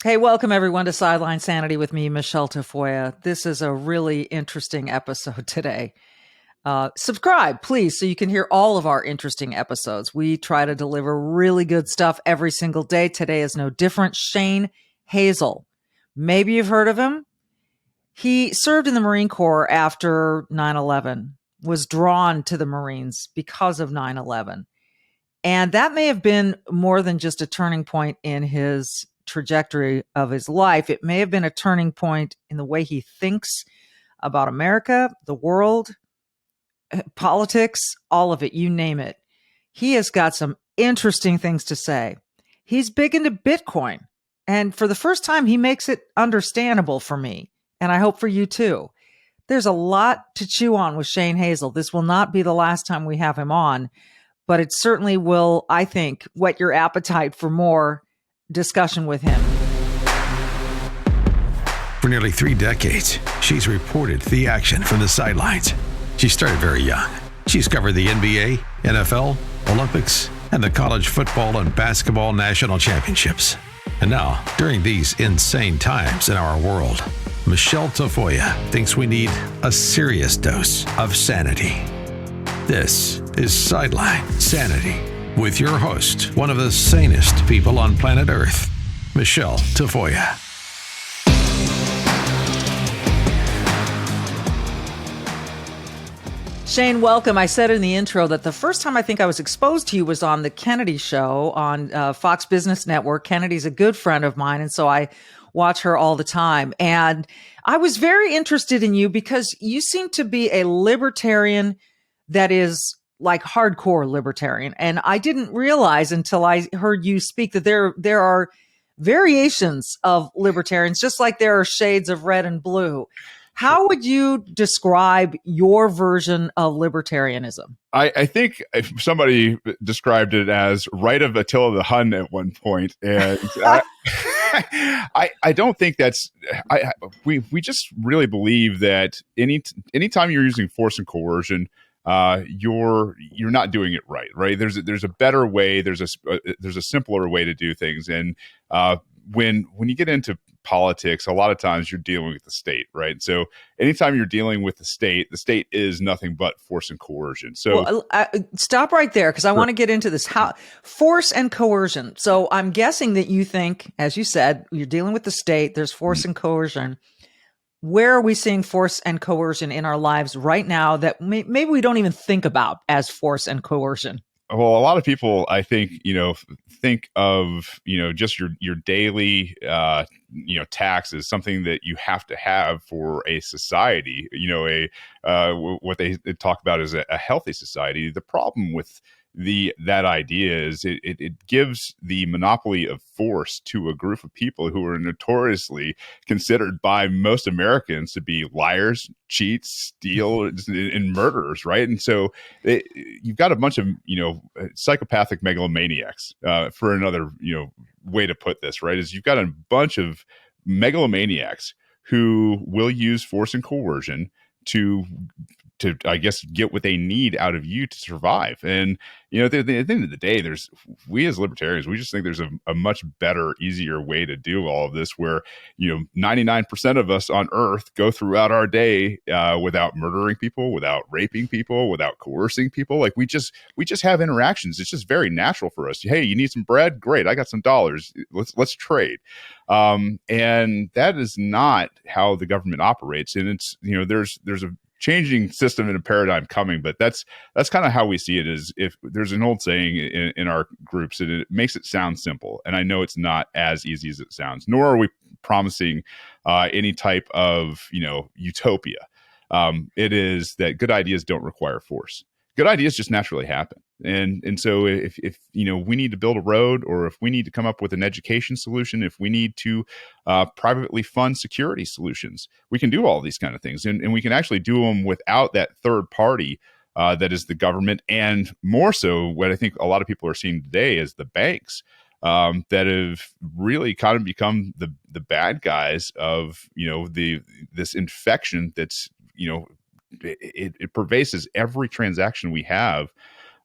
Hey, welcome everyone to Sideline Sanity with me, Michelle Tafoya. This is a really interesting episode today. Subscribe, please, so you can hear all of our interesting episodes. We try to deliver really good stuff every single day. Today is no different. Shane Hazel. Maybe you've heard of him. He served in the Marine Corps after 9/11, was drawn to the Marines because of 9/11. And that may have been more than just a turning point in his trajectory of his life. It may have been a turning point in the way he thinks about America, the world, politics, all of it, you name it. He has got some interesting things to say. He's big into Bitcoin. And for the first time, he makes it understandable for me. And I hope for you too. There's a lot to chew on with Shane Hazel. This will not be the last time we have him on, but it certainly will, I think, whet your appetite for more discussion with him. For nearly 3 decades, she's reported the action from the sidelines. She started very young. She's covered the NBA, NFL, Olympics, and the college football and basketball national championships. And now, during these insane times in our world, Michelle Tafoya thinks we need a serious dose of sanity. This is Sideline Sanity with your host, one of the sanest people on planet Earth, Michelle Tafoya. Shane, welcome. I said in the intro that the first time I think I was exposed to you was on the Kennedy show on Fox Business Network. Kennedy's a good friend of mine, and so I watch her all the time. And I was very interested in you because you seem to be a libertarian that is like hardcore libertarian. And I didn't realize until I heard you speak that there are variations of libertarians, just like there are shades of red and blue. How would you describe your version of libertarianism? I think if somebody described it as right of Attila the Hun at one point, and I don't think that's. We just really believe that anytime you're using force and coercion, you're not doing it right. Right? There's a better way. There's a simpler way to do things, and when you get into politics, a lot of times you're dealing with the state, right? So anytime you're dealing with the state is nothing but force and coercion. So stop right there, because I want to get into this. How force and coercion. So I'm guessing that you think, as you said, you're dealing with the state, there's force and coercion. Where are we seeing force and coercion in our lives right now that maybe we don't even think about as force and coercion? Well, a lot of people, I think, think of, just your daily, tax as something that you have to have for a society, what they talk about as a healthy society. The problem with that idea is it gives the monopoly of force to a group of people who are notoriously considered by most Americans to be liars, cheats, steal, and murderers, right? And so you've got a bunch of psychopathic megalomaniacs, for another way to put this, right? Is you've got a bunch of megalomaniacs who will use force and coercion to I guess get what they need out of you to survive. And at the end of the day, we as libertarians, we just think there's a much better, easier way to do all of this, where 99% of us on Earth go throughout our day without murdering people, without raping people, without coercing people. Like we just have interactions. It's just very natural for us. Hey, you need some bread? Great, I got some dollars. Let's trade. And that is not how the government operates. And it's there's a changing system and a paradigm coming, but that's kind of how we see it. Is, if there's an old saying in our groups, and it makes it sound simple, and I know it's not as easy as it sounds, nor are we promising any type of utopia. It is that good ideas don't require force. Good ideas just naturally happen. And so if we need to build a road, or if we need to come up with an education solution, if we need to privately fund security solutions, we can do all these kind of things. And we can actually do them without that third party that is the government. And more so, what I think a lot of people are seeing today is the banks that have really kind of become the bad guys of, this infection that's, it pervades every transaction we have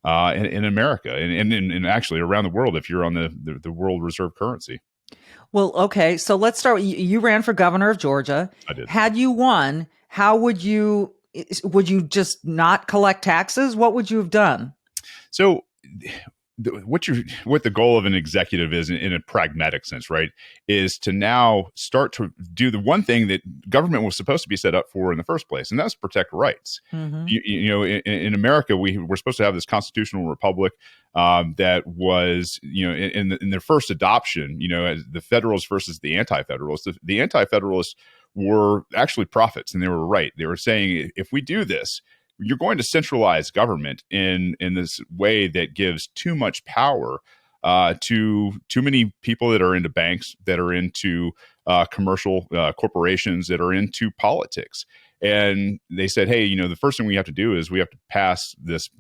in America and actually around the world if you're on the world reserve currency. Well, okay. So let's start. You ran for governor of Georgia. I did. Had you won, how would you just not collect taxes? What would you have done? So what the goal of an executive is in a pragmatic sense, right, is to now start to do the one thing that government was supposed to be set up for in the first place, and that's protect rights. Mm-hmm. In America, we're supposed to have this constitutional republic that was, in their first adoption, as the Federalists versus the Anti-Federalists. The Anti-Federalists were actually prophets, and they were right. They were saying, if we do this, you're going to centralize government in this way that gives too much power to too many people that are into banks, that are into commercial corporations, that are into politics. And they said, hey, the first thing we have to do is we have to pass this,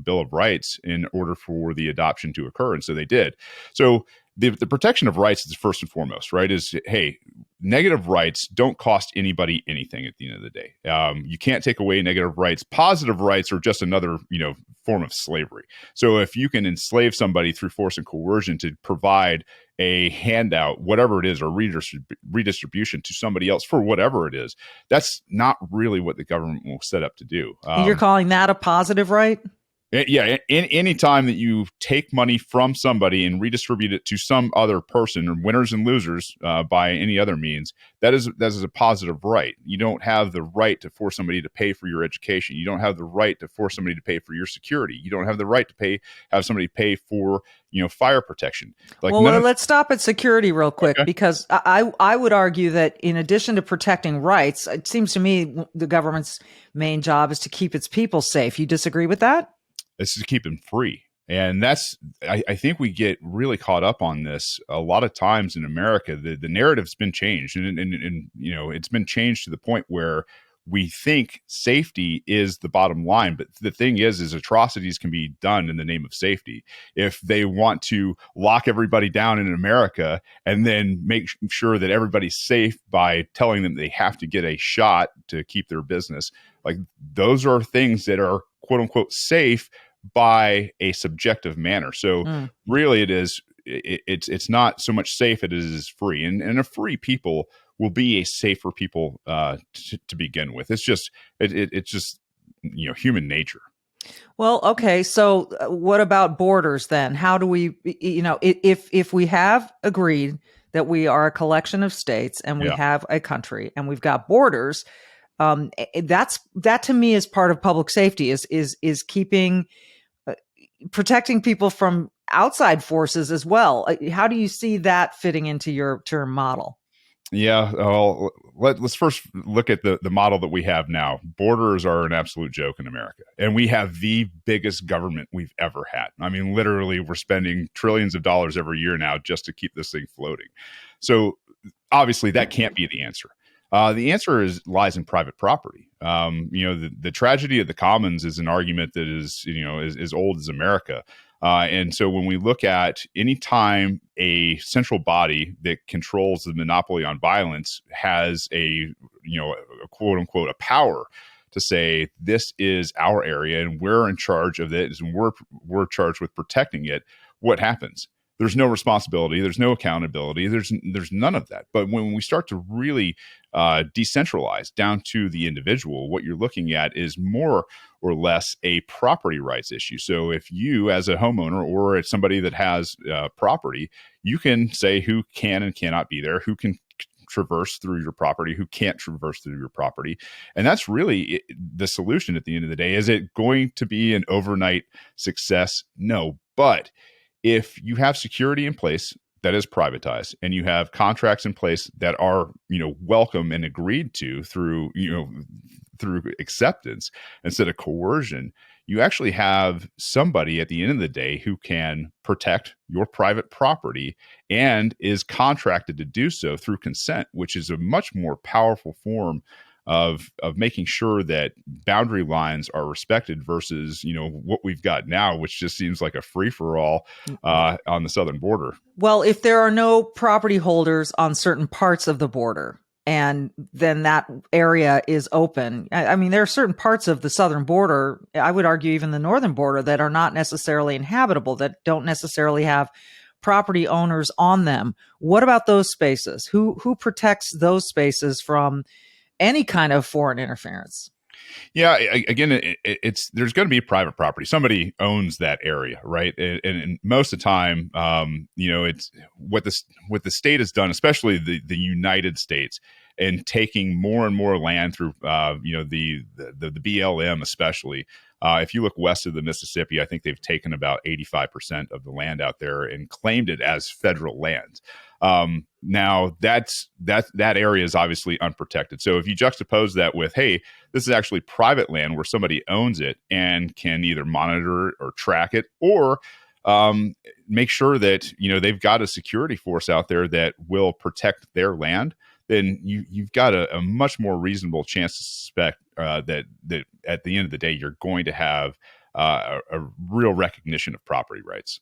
Bill of Rights in order for the adoption to occur. And so they did. So the protection of rights is first and foremost, right? Is, hey, negative rights don't cost anybody anything at the end of the day. You can't take away negative rights. Positive rights are just another, form of slavery. So if you can enslave somebody through force and coercion to provide a handout, whatever it is, or redistribution to somebody else for whatever it is, that's not really what the government will set up to do. You're calling that a positive right? Yeah, any time that you take money from somebody and redistribute it to some other person, or winners and losers by any other means, that is a positive right. You don't have the right to force somebody to pay for your education. You don't have the right to force somebody to pay for your security. You don't have the right to have somebody pay for fire protection. Let's stop at security real quick, okay, because I would argue that in addition to protecting rights, it seems to me the government's main job is to keep its people safe. You disagree with that? It's to keep them free. And I think we get really caught up on this a lot of times in America. The narrative's been changed, and it's been changed to the point where we think safety is the bottom line. But the thing is atrocities can be done in the name of safety. If they want to lock everybody down in America and then make sure that everybody's safe by telling them they have to get a shot to keep their business, like, those are things that are quote unquote safe by a subjective manner. So really it's not so much safe as it is free, and a free people will be a safer people to begin with. It's just human nature. Well, okay. So what about borders then? How do we, if we have agreed that we are a collection of states and we have a country and we've got borders, that to me is part of public safety, is keeping, protecting people from outside forces as well. How do you see that fitting into your term model? Yeah, well, let's first look at the model that we have now. Borders are an absolute joke in America, and we have the biggest government we've ever had. I mean, literally, we're spending trillions of dollars every year now just to keep this thing floating. So obviously, that can't be the answer. The answer lies in private property. The tragedy of the commons is an argument that is as old as America. And so when we look at any time a central body that controls the monopoly on violence has a quote unquote, a power to say, this is our area and we're in charge of it, and we're charged with protecting it, what happens? There's no responsibility. There's no accountability. There's none of that. But when we start to really decentralize down to the individual, what you're looking at is more or less a property rights issue. So if you, as a homeowner or as somebody that has property, you can say who can and cannot be there, who can traverse through your property, who can't traverse through your property. And that's really the solution at the end of the day. Is it going to be an overnight success? No. But if you have security in place that is privatized, and you have contracts in place that are, welcome and agreed to through acceptance instead of coercion, you actually have somebody at the end of the day who can protect your private property and is contracted to do so through consent, which is a much more powerful form of making sure that boundary lines are respected versus, what we've got now, which just seems like a free-for-all on the southern border. Well, if there are no property holders on certain parts of the border, and then that area is open, I mean, there are certain parts of the southern border, I would argue even the northern border, that are not necessarily inhabitable, that don't necessarily have property owners on them. What about those spaces? Who protects those spaces from any kind of foreign interference? Yeah, again, it's there's going to be private property. Somebody owns that area, right? And most of the time, it's what the state has done, especially the United States, and taking more and more land through, the BLM, especially. If you look west of the Mississippi, I think they've taken about 85% of the land out there and claimed it as federal land. Now that area is obviously unprotected. So if you juxtapose that with, hey, this is actually private land where somebody owns it and can either monitor or track it, or make sure that they've got a security force out there that will protect their land, then you've got a much more reasonable chance to suspect that at the end of the day you're going to have a real recognition of property rights.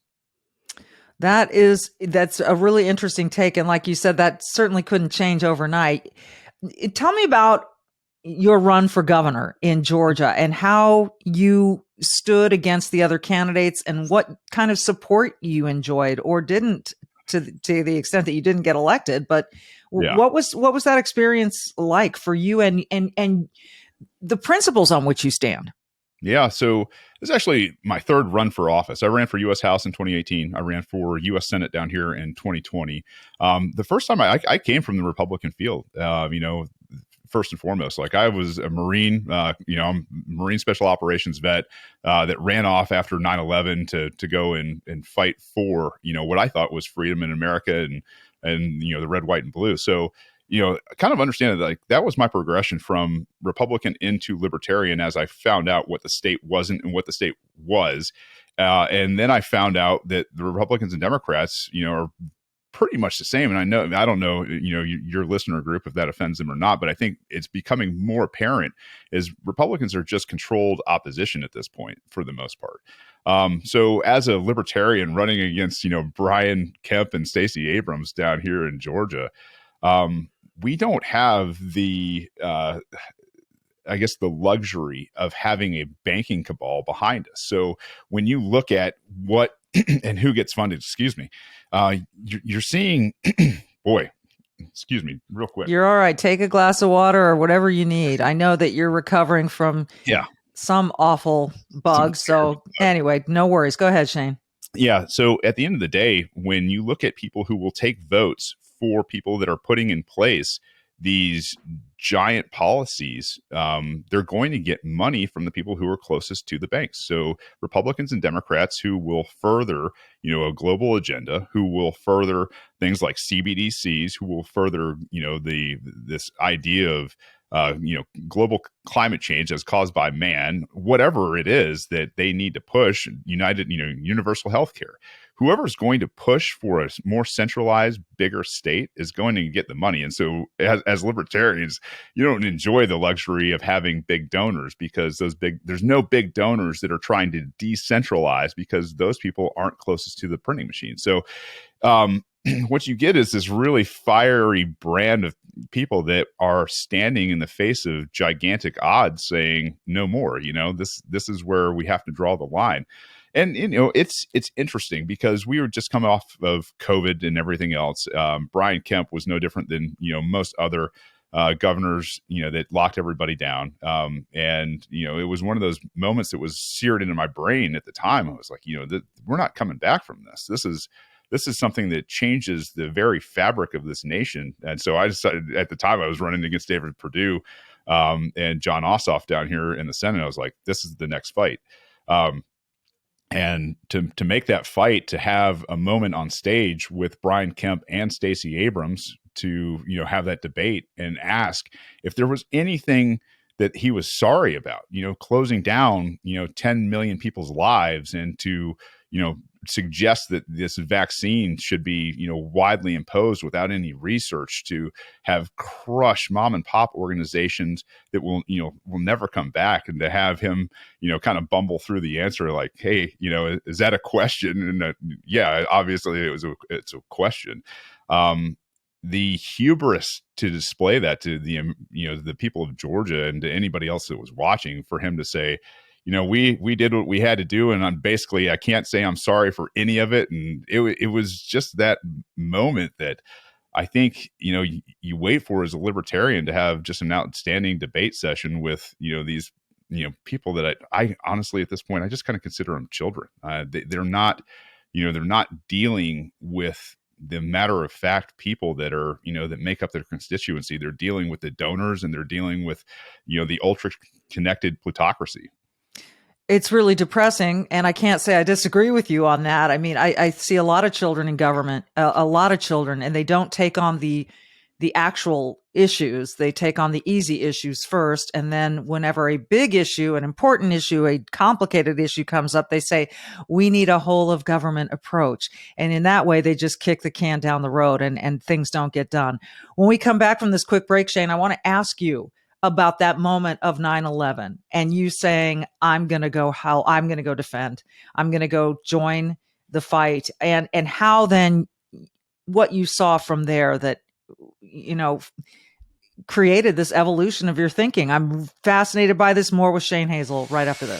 That's a really interesting take. And like you said, that certainly couldn't change overnight. Tell me about your run for governor in Georgia and how you stood against the other candidates and what kind of support you enjoyed or didn't, to the extent that you didn't get elected. But Yeah. what was that experience like for you and the principles on which you stand? Yeah, so this is actually my third run for office. I ran for U.S. House in 2018. I ran for U.S. Senate down here in 2020. The first time I came from the Republican field, first and foremost, like I was a Marine, I'm a Marine Special Operations vet that ran off after 9/11 to go and fight for, what I thought was freedom in America and the red, white, and blue. So, I kind of understand that, like, that was my progression from Republican into Libertarian as I found out what the state wasn't and what the state was. And then I found out that the Republicans and Democrats, are pretty much the same. And I don't know, your listener group, if that offends them or not, but I think it's becoming more apparent is Republicans are just controlled opposition at this point for the most part. So as a Libertarian running against, Brian Kemp and Stacey Abrams down here in Georgia, we don't have the the luxury of having a banking cabal behind us. So when you look at what and who gets funded, you're seeing, boy, excuse me, real quick. You're all right. Take a glass of water or whatever you need. I know that you're recovering from some awful bug. So anyway, no worries. Go ahead, Shane. Yeah. So at the end of the day, when you look at people who will take votes for people that are putting in place these giant policies, they're going to get money from the people who are closest to the banks. So Republicans and Democrats who will further, a global agenda, who will further things like CBDCs, who will further, this idea of global climate change as caused by man, whatever it is that they need to push, universal health care. Whoever's going to push for a more centralized, bigger state is going to get the money. And so as libertarians, you don't enjoy the luxury of having big donors because there's no big donors that are trying to decentralize because those people aren't closest to the printing machine. So what you get is this really fiery brand of people that are standing in the face of gigantic odds saying no more. This is where we have to draw the line. And, it's interesting because we were just coming off of COVID and everything else. Brian Kemp was no different than, most other governors, that locked everybody down. And, it was one of those moments that was seared into my brain at the time. I was like, we're not coming back from this. This is something that changes the very fabric of this nation. And so I decided at the time I was running against David Perdue and John Ossoff down here in the Senate. I was like, this is the next fight. And to make that fight, to have a moment on stage with Brian Kemp and Stacey Abrams to, have that debate and ask if there was anything that he was sorry about, closing down, 10 million people's lives and to, suggest that this vaccine should be, widely imposed without any research, to have crushed mom and pop organizations that will never come back, and to have him, kind of bumble through the answer like, hey, is that a question? And yeah, obviously it's a question. The hubris to display that to the people of Georgia and to anybody else that was watching, for him to say, we did what we had to do, and basically I can't say I'm sorry for any of it. And it was just that moment that I think, you wait for as a libertarian to have just an outstanding debate session with, these, people that I honestly, at this point, I just kind of consider them children. They're not, they're not dealing with the matter of fact people that are, that make up their constituency. They're dealing with the donors, and they're dealing with, the ultra connected plutocracy. It's really depressing, and I can't say I disagree with you on that. I mean, I see a lot of children in government, a lot of children, and they don't take on the actual issues. They take on the easy issues first, and then whenever a big issue, an important issue, a complicated issue comes up, they say, we need a whole of government approach. And in that way, they just kick the can down the road, and things don't get done. When we come back from this quick break, Shane, I want to ask you about that moment of 9/11 and you saying, I'm going to go defend, I'm going to go join the fight, and how then what you saw from there that, created this evolution of your thinking. I'm fascinated by this. More with Shane Hazel right after this.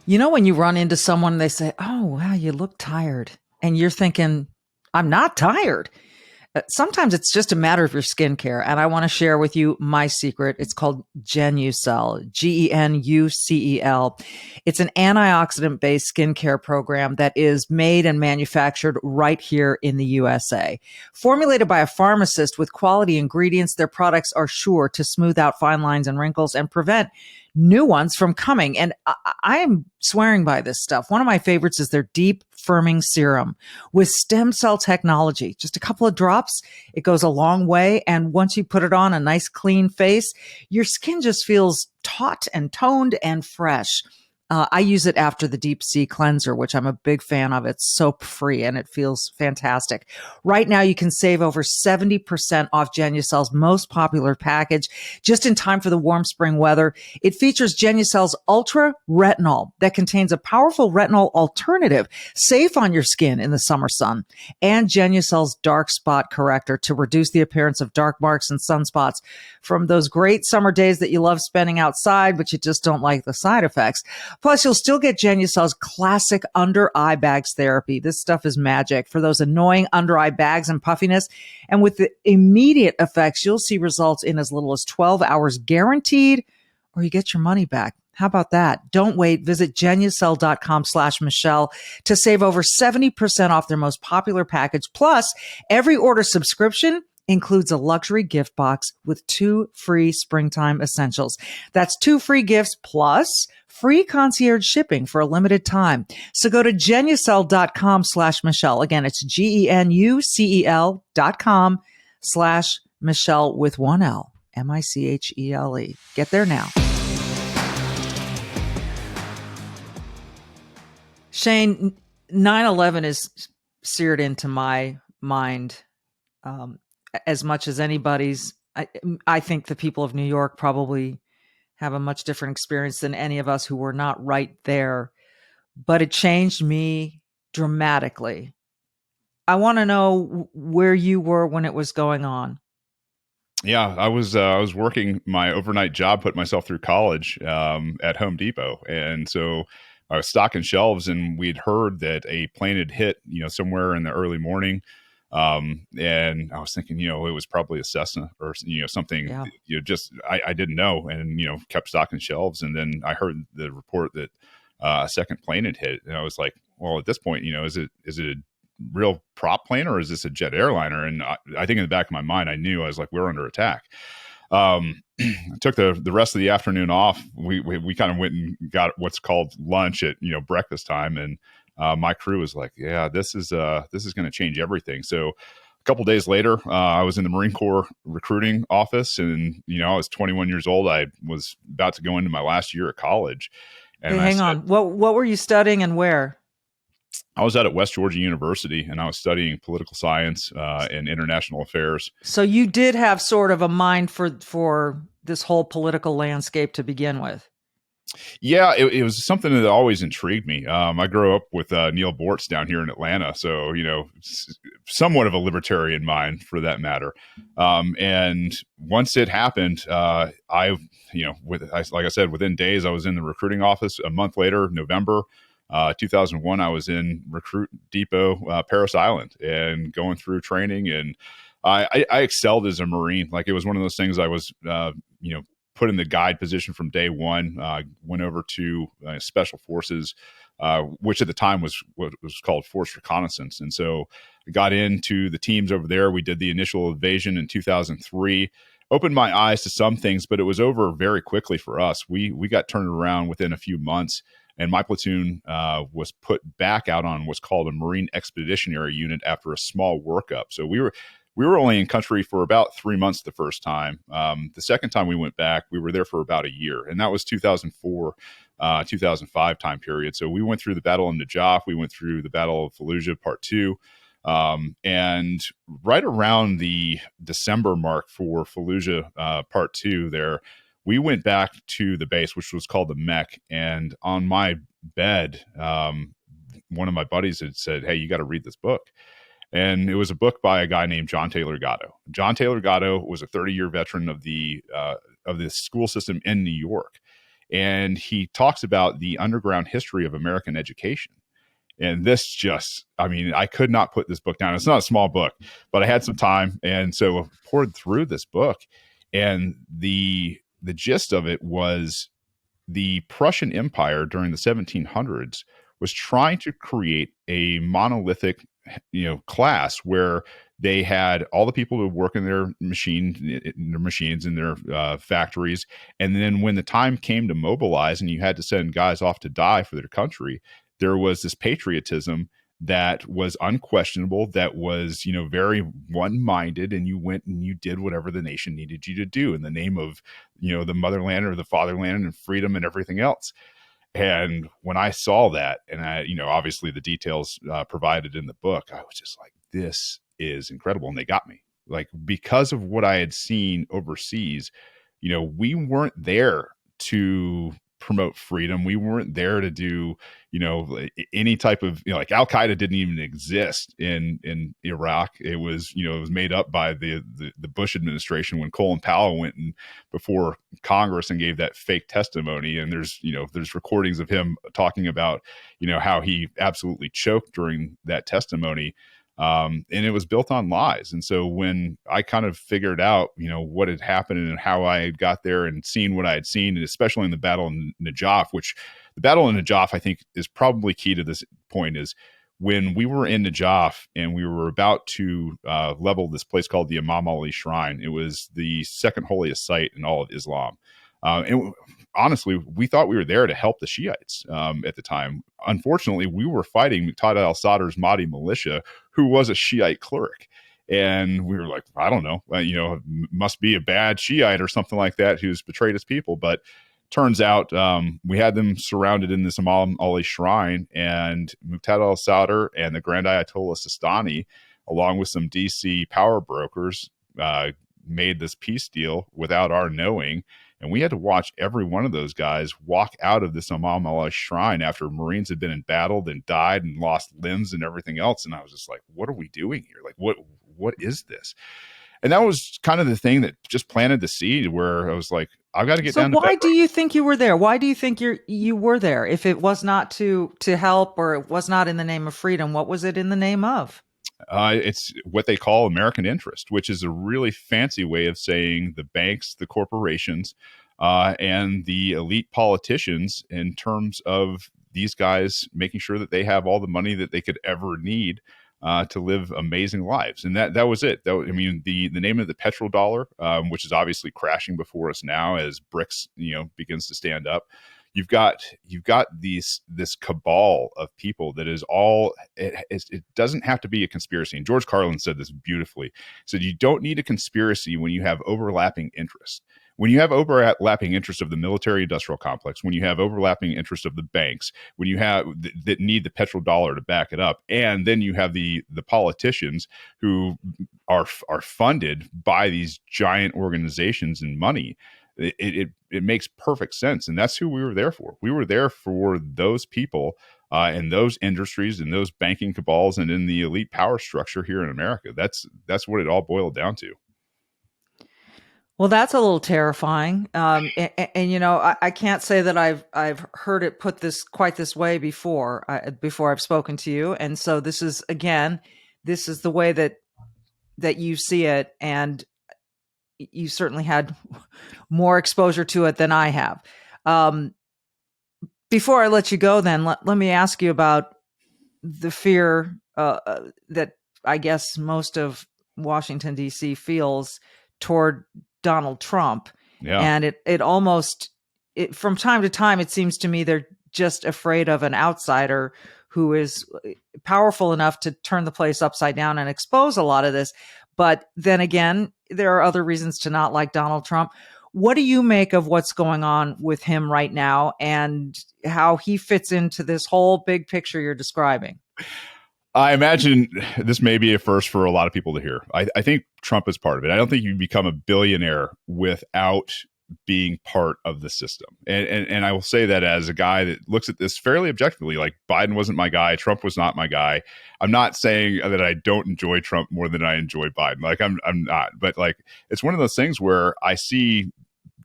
When you run into someone, they say, oh, wow, you look tired. And you're thinking, I'm not tired. Sometimes it's just a matter of your skincare. And I want to share with you my secret. It's called Genucel, Genucel. It's an antioxidant-based skincare program that is made and manufactured right here in the USA. Formulated by a pharmacist with quality ingredients, their products are sure to smooth out fine lines and wrinkles and prevent new ones from coming. And I am swearing by this stuff. One of my favorites is their deep firming serum with stem cell technology. Just a couple of drops. It goes a long way. And once you put it on a nice clean face, your skin just feels taut and toned and fresh. I use it after the deep sea cleanser, which I'm a big fan of. It's soap free and it feels fantastic. Right now, you can save over 70% off Genucel's most popular package just in time for the warm spring weather. It features Genucel's Ultra Retinol that contains a powerful retinol alternative safe on your skin in the summer sun, and Genucel's Dark Spot Corrector to reduce the appearance of dark marks and sunspots from those great summer days that you love spending outside, but you just don't like the side effects. Plus, you'll still get Genucel's classic under eye bags therapy. This stuff is magic for those annoying under eye bags and puffiness. And with the immediate effects, you'll see results in as little as 12 hours guaranteed, or you get your money back. How about that? Don't wait. Visit Genucel.com/Michelle to save over 70% off their most popular package. Plus, every order subscription includes a luxury gift box with 2 free springtime essentials. That's 2 free gifts plus free concierge shipping for a limited time. So go to Genucel.com/Michelle. Again, it's GENUCEL.com/Michelle with 1 L, MICHELE. Get there now. Shane, 9/11 is seared into my mind as much as anybody's. I think the people of New York probably have a much different experience than any of us who were not right there, but it changed me dramatically. I want to know where you were when it was going on. Yeah, I was working my overnight job, putting myself through college at Home Depot, and so I was stocking shelves, and we'd heard that a plane had hit, somewhere in the early morning. And I was thinking, it was probably a Cessna or, something, Yeah. I didn't know, and, kept stocking shelves. And then I heard the report that a second plane had hit. And I was like, well, at this point, is it a real prop plane or is this a jet airliner? And I think in the back of my mind, I knew, I was like, we're under attack. I took the rest of the afternoon off. We kind of went and got what's called lunch at, breakfast time. And my crew was like, yeah, this is going to change everything. So a couple of days later, I was in the Marine Corps recruiting office, and, I was 21 years old. I was about to go into my last year of college. And Hey, hang on. What were you studying and where? I was out at West Georgia University, and I was studying political science and international affairs. So you did have sort of a mind for this whole political landscape to begin with. Yeah, it was something that always intrigued me. I grew up with Neil Bortz down here in Atlanta, so somewhat of a libertarian mind for that matter. And once it happened, like I said, within days, I was in the recruiting office. A month later, November 2001, I was in Recruit Depot, Paris Island, and going through training. And I excelled as a Marine. Like, it was one of those things I was, put in the guide position from day one. Went over to Special Forces, which at the time was what was called Force Reconnaissance. And so I got into the teams over there. We did the initial invasion in 2003. Opened my eyes to some things, but it was over very quickly for us. We got turned around within a few months, and my platoon was put back out on what's called a Marine Expeditionary Unit after a small workup. So we were only in country for about 3 months the first time. The second time we went back, we were there for about a year, and that was 2004, 2005 time period. So we went through the Battle of Najaf. We went through the Battle of Fallujah Part 2. And right around the December mark for Fallujah Part 2 there, we went back to the base, which was called the Mech. And on my bed, one of my buddies had said, "Hey, you got to read this book." And it was a book by a guy named John Taylor Gatto. John Taylor Gatto was a 30-year veteran of the school system in New York. And he talks about the underground history of American education. And this just, I could not put this book down. It's not a small book, but I had some time. And so I poured through this book. And the gist of it was the Prussian Empire during the 1700s was trying to create a monolithic, class where they had all the people who work in their machines in their factories. And then when the time came to mobilize and you had to send guys off to die for their country, there was this patriotism that was unquestionable, that was, very one-minded, and you went and you did whatever the nation needed you to do in the name of, the motherland or the fatherland and freedom and everything else. And when I saw that, and obviously the details provided in the book, I was just like, this is incredible. And they got me, like, because of what I had seen overseas. We weren't there to promote freedom. We weren't there to do, any type of, like, Al-Qaeda didn't even exist in Iraq. It was, it was made up by the Bush administration when Colin Powell went and before Congress and gave that fake testimony. And there's recordings of him talking about, how he absolutely choked during that testimony. And it was built on lies. And so when I kind of figured out, what had happened and how I had got there and seen what I had seen, and especially in the Battle of Najaf, which the Battle of Najaf, I think, is probably key to this point, is when we were in Najaf and we were about to level this place called the Imam Ali Shrine. It was the second holiest site in all of Islam. And honestly, we thought we were there to help the Shiites at the time. Unfortunately, we were fighting Muqtada al-Sadr's Mahdi militia, who was a Shiite cleric. And we were like, I don't know, must be a bad Shiite or something like that who's betrayed his people. But turns out we had them surrounded in this Imam Ali Shrine, and Muqtada al-Sadr and the Grand Ayatollah Sistani, along with some DC power brokers, made this peace deal without our knowing. And we had to watch every one of those guys walk out of this Imam Ali Shrine after Marines had been embattled and died and lost limbs and everything else. And I was just like, what are we doing here? Like, what is this? And that was kind of the thing that just planted the seed where I was like, I've got to get down to So why do you think you were there? Why do you think you were there? If it was not to help, or it was not in the name of freedom, what was it in the name of? It's what they call American interest, which is a really fancy way of saying the banks, the corporations, and the elite politicians, in terms of these guys making sure that they have all the money that they could ever need to live amazing lives. And that was it. The name of the petrodollar, which is obviously crashing before us now as BRICS, begins to stand up. You've got this cabal of people that is all, it doesn't have to be a conspiracy. And George Carlin said this beautifully. He said, you don't need a conspiracy when you have overlapping interests. When you have overlapping interests of the military industrial complex, when you have overlapping interests of the banks, when you have that need the petrodollar to back it up, and then you have the politicians who are funded by these giant organizations and money, it makes perfect sense. And that's who we were there for. We were there for those people in those industries, in those banking cabals, and in the elite power structure here in America. That's what it all boiled down to. Well, that's a little terrifying. And you know, I can't say that I've heard it put quite this way before I've spoken to you. And so this is the way that you see it, and you certainly had more exposure to it than I have. Before I let you go, then let me ask you about the fear that I guess most of Washington, D.C. feels toward Donald Trump. Yeah. And it almost, from time to time, it seems to me they're just afraid of an outsider who is powerful enough to turn the place upside down and expose a lot of this. But then again, there are other reasons to not like Donald Trump. What do you make of what's going on with him right now and how he fits into this whole big picture you're describing? I imagine this may be a first for a lot of people to hear. I think Trump is part of it. I don't think you become a billionaire without being part of the system. And I will say that as a guy that looks at this fairly objectively. Like, Biden wasn't my guy. Trump was not my guy. I'm not saying that I don't enjoy Trump more than I enjoy Biden. Like, I'm not. But like, it's one of those things where I see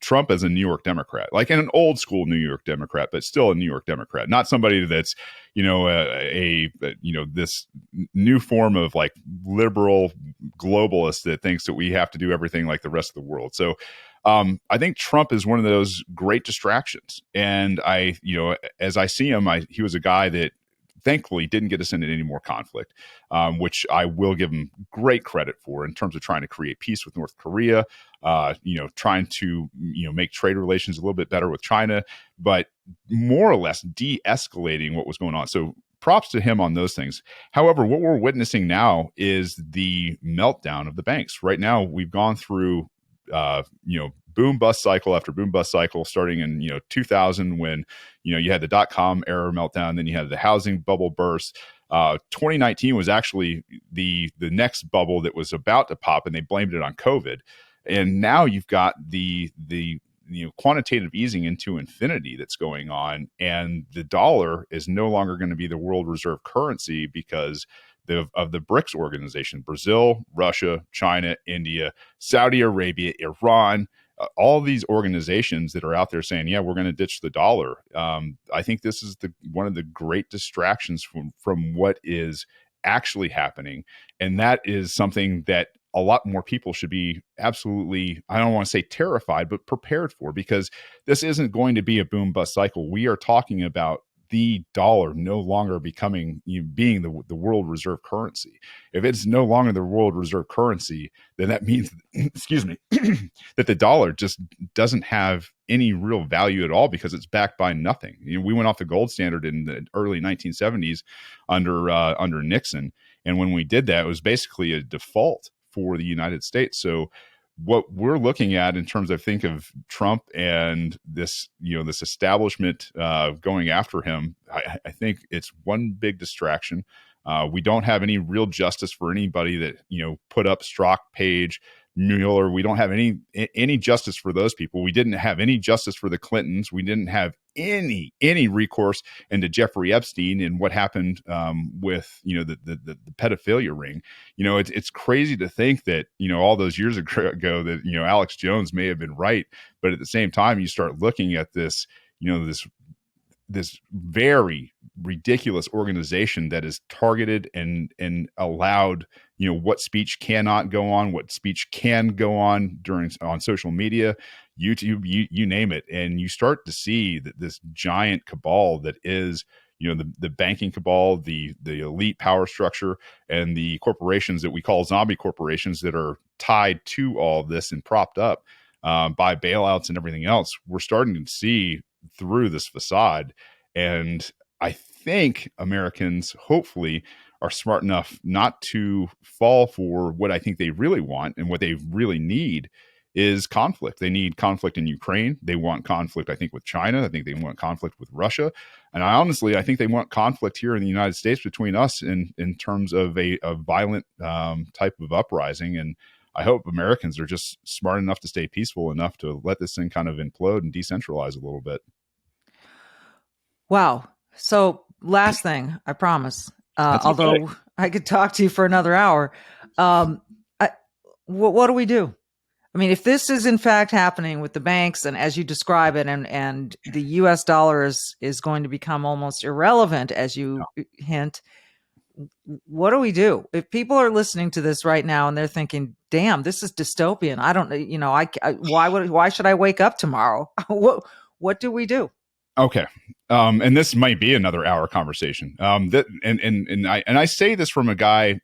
Trump as a New York Democrat, like an old school New York Democrat, but still a New York Democrat, not somebody that's, this new form of like liberal globalist that thinks that we have to do everything like the rest of the world. So I think Trump is one of those great distractions. And as I see him, he was a guy that thankfully didn't get us into any more conflict, which I will give him great credit for in terms of trying to create peace with North Korea, trying to, make trade relations a little bit better with China, but more or less de-escalating what was going on. So props to him on those things. However, what we're witnessing now is the meltdown of the banks. Right now, we've gone through, boom bust cycle after boom bust cycle, starting in 2000 when you had the dot-com era meltdown, then you had the housing bubble burst. 2019 was actually the next bubble that was about to pop, and they blamed it on COVID. And now you've got the quantitative easing into infinity that's going on, and the dollar is no longer going to be the world reserve currency because of the BRICS organization: Brazil, Russia, China, India, Saudi Arabia, Iran, all these organizations that are out there saying, yeah, we're going to ditch the dollar. I think this is one of the great distractions from what is actually happening. And that is something that a lot more people should be absolutely, I don't want to say terrified, but prepared for, because this isn't going to be a boom bust cycle. We are talking about the dollar no longer being the world reserve currency. If it's no longer the world reserve currency, then that means, excuse me, that the dollar just doesn't have any real value at all because it's backed by nothing. We went off the gold standard in the early 1970s under Nixon, and when we did that, it was basically a default for the United States. So what we're looking at in terms of Trump and this, this establishment going after him, I think it's one big distraction. We don't have any real justice for anybody that, put up Strzok, Page, Mueller. We don't have any justice for those people. We didn't have any justice for the Clintons. We didn't have any recourse into Jeffrey Epstein and what happened with the pedophilia ring. It's crazy to think that all those years ago that Alex Jones may have been right, but at the same time you start looking at this this very ridiculous organization that is targeted and allowed what speech cannot go on, what speech can go on on social media, YouTube, you name it. And you start to see that this giant cabal that is the banking cabal, the elite power structure, and the corporations that we call zombie corporations that are tied to all this and propped up by bailouts and everything else. We're starting to see through this facade. And I think Americans hopefully are smart enough not to fall for what I think they really want, and what they really need is conflict. They need conflict in Ukraine. They want conflict, I think, with China. I think they want conflict with Russia. And I think they want conflict here in the United States between us in terms of a violent type of uprising. And I hope Americans are just smart enough to stay peaceful enough to let this thing kind of implode and decentralize a little bit. Wow. So last thing, I promise, That's okay. although I could talk to you for another hour. Um, what do we do? I mean, if this is in fact happening with the banks, and as you describe it, and the U.S. dollar is going to become almost irrelevant, as you hint, what do we do? If people are listening to this right now and they're thinking, "Damn, this is dystopian," I don't, why should I wake up tomorrow? What do we do? Okay. And this might be another hour conversation. I say this from a guy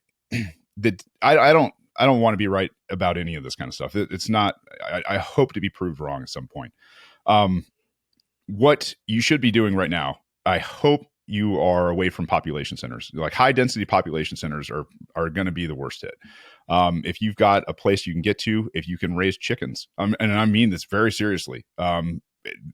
that I don't want to be right about any of this kind of stuff. It's not, I hope to be proved wrong at some point. What you should be doing right now, I hope you are away from population centers. Like high density population centers are going to be the worst hit. If you've got a place you can get to, if you can raise chickens, and I mean this very seriously,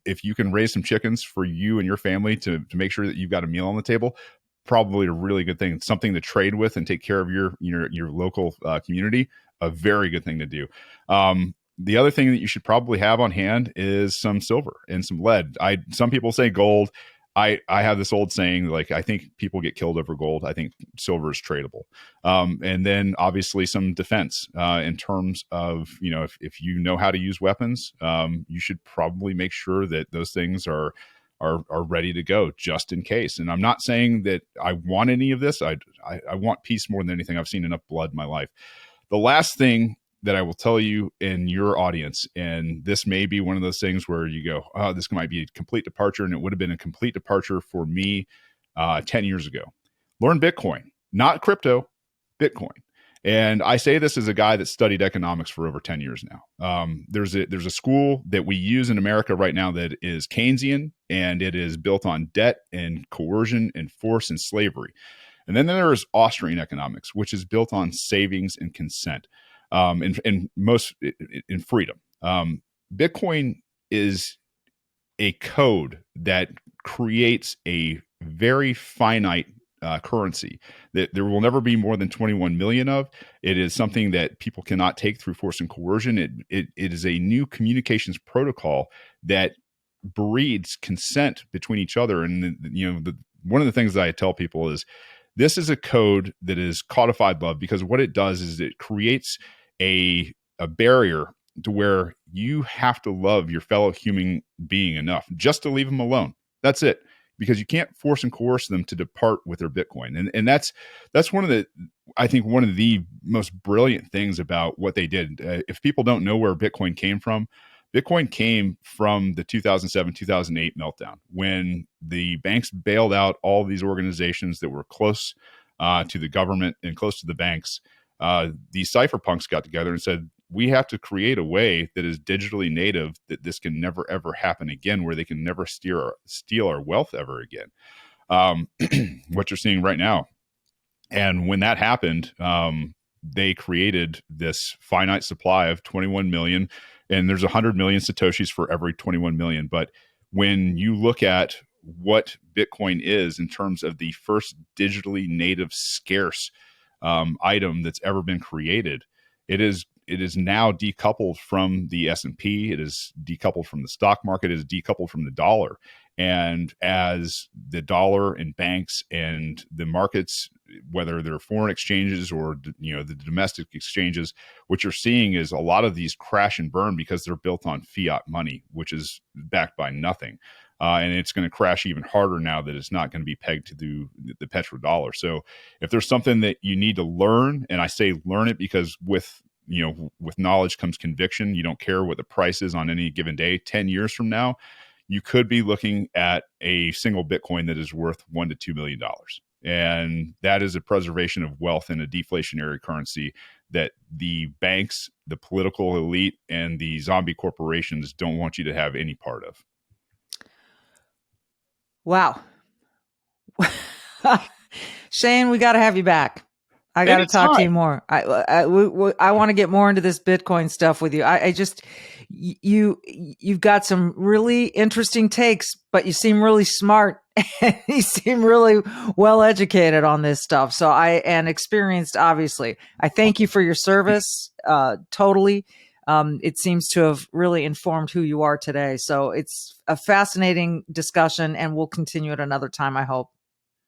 if you can raise some chickens for you and your family to make sure that you've got a meal on the table, probably a really good thing. It's something to trade with and take care of your local community. A very good thing to do. The other thing that you should probably have on hand is some silver and some lead. Some people say gold. I have this old saying, like, I think people get killed over gold. I think silver is tradable. And then obviously some defense in terms of, if you know how to use weapons, you should probably make sure that those things are ready to go just in case. And I'm not saying that I want any of this. I want peace more than anything. I've seen enough blood in my life. The last thing that I will tell you in your audience, and this may be one of those things where you go, oh, this might be a complete departure, and it would have been a complete departure for me 10 years ago. Learn Bitcoin, not crypto, Bitcoin. And I say this as a guy that studied economics for over 10 years now. There's a school that we use in America right now that is Keynesian, and it is built on debt and coercion and force and slavery. And then there is Austrian economics, which is built on savings and consent. And most in freedom. Bitcoin is a code that creates a very finite currency that there will never be more than 21 million of. It is something that people cannot take through force and coercion. It is a new communications protocol that breeds consent between each other. And one of the things that I tell people is this is a code that is codified love, because what it does is it creates a barrier to where you have to love your fellow human being enough just to leave them alone. That's it. Because you can't force and coerce them to depart with their Bitcoin. And that's one of the most brilliant things about what they did. If people don't know where Bitcoin came from the 2007-2008 meltdown, when the banks bailed out all these organizations that were close to the government and close to the banks. These cypherpunks got together and said, we have to create a way that is digitally native, that this can never, ever happen again, where they can never steal our wealth ever again. What you're seeing right now. And when that happened, they created this finite supply of 21 million, and there's 100 million Satoshis for every 21 million. But when you look at what Bitcoin is in terms of the first digitally native scarce item that's ever been created, it is now decoupled from the S&P. It is decoupled from the stock market. It is decoupled from the dollar. And as the dollar and banks and the markets, whether they're foreign exchanges or the domestic exchanges, what you're seeing is a lot of these crash and burn because they're built on fiat money, which is backed by nothing. And it's going to crash even harder now that it's not going to be pegged to the petrodollar. So if there's something that you need to learn, and I say learn it because with knowledge comes conviction. You don't care what the price is on any given day. 10 years from now, you could be looking at a single Bitcoin that is worth $1 to $2 million. And that is a preservation of wealth in a deflationary currency that the banks, the political elite, and the zombie corporations don't want you to have any part of. Wow. Shane, we got to have you back. I got to talk to you more. I want to get more into this Bitcoin stuff with you. you've got some really interesting takes, but you seem really smart and you seem really well educated on this stuff. So and experienced, obviously. I thank you for your service. Totally. It seems to have really informed who you are today. So it's a fascinating discussion, and we'll continue at another time, I hope.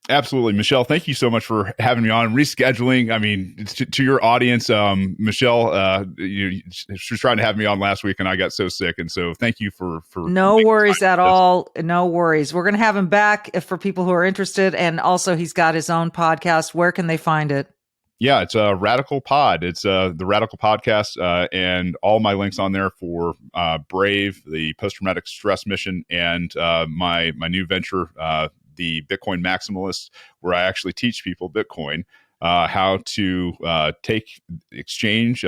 Absolutely. Michelle, thank you so much for having me on. Rescheduling, I mean, to your audience, Michelle, she was trying to have me on last week and I got so sick. And so thank you for no worries at all. No worries. We're going to have him back for people who are interested. And also he's got his own podcast. Where can they find it? Yeah, it's a Radical Pod. It's the Radical Podcast, and all my links on there for Brave, the post-traumatic stress mission, and my new venture, the Bitcoin Maximalist, where I actually teach people Bitcoin, how to exchange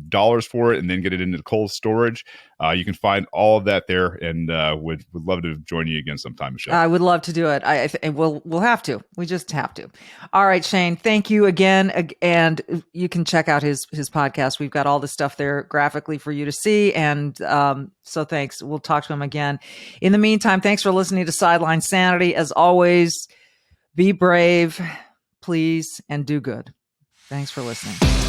dollars for it and then get it into cold storage. You can find all of that there, and would love to join you again sometime, Michelle. I would love to do it. We'll have to. We just have to. All right, Shane, thank you again. And you can check out his podcast. We've got all the stuff there graphically for you to see. And so thanks. We'll talk to him again. In the meantime, thanks for listening to Sideline Sanity. As always, be brave, please, and do good. Thanks for listening.